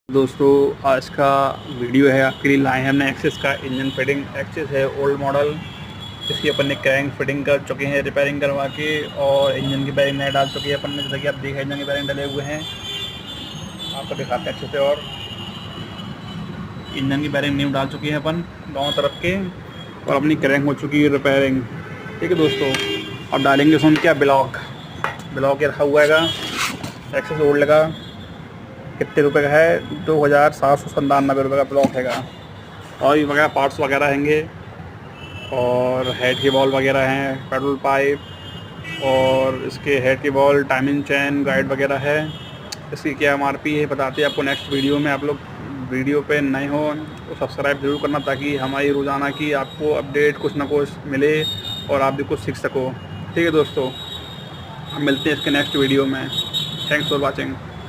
दोस्तों आज का वीडियो है आपके लिए लाए हैं हमने एक्सेस का इंजन फिटिंग। एक्सेस है ओल्ड मॉडल, इसकी अपन ने क्रैंक फिटिंग कर चुके हैं रिपेयरिंग करवा के, और इंजन की बेयरिंग नए डाल चुके हैं अपन ने। जैसा कि आप देखें इंजन की बेयरिंग डले हुए हैं, आपको दिखाते हैं अच्छे से। और इंजन की बेयरिंग न्यू डाल चुकी है अपन दोनों तरफ के, और अपनी क्रैंक हो चुकी है रिपेयरिंग। ठीक है दोस्तों, अब डालेंगे सुन क्या ब्लॉक के रखा हुआ है एक्सेस ओल्ड का। कितने रुपए का है? 2797 रुपये का ब्लॉक हैगा। और ये वगैरह पार्ट्स वगैरह हैंगे, और हेड के बॉल वगैरह हैं, पेट्रोल पाइप और इसके हेड के बॉल, टाइमिंग चैन, गाइड वगैरह है। इसकी क्या MRP है बताते हैं आपको नेक्स्ट वीडियो में। आप लोग वीडियो पे नए हो तो सब्सक्राइब ज़रूर करना, ताकि हमारी रोज़ाना की आपको अपडेट कुछ ना कुछ मिले और आप भी कुछ सीख सको। ठीक है दोस्तों, हम मिलते हैं इसके नेक्स्ट वीडियो में। Thanks for watching.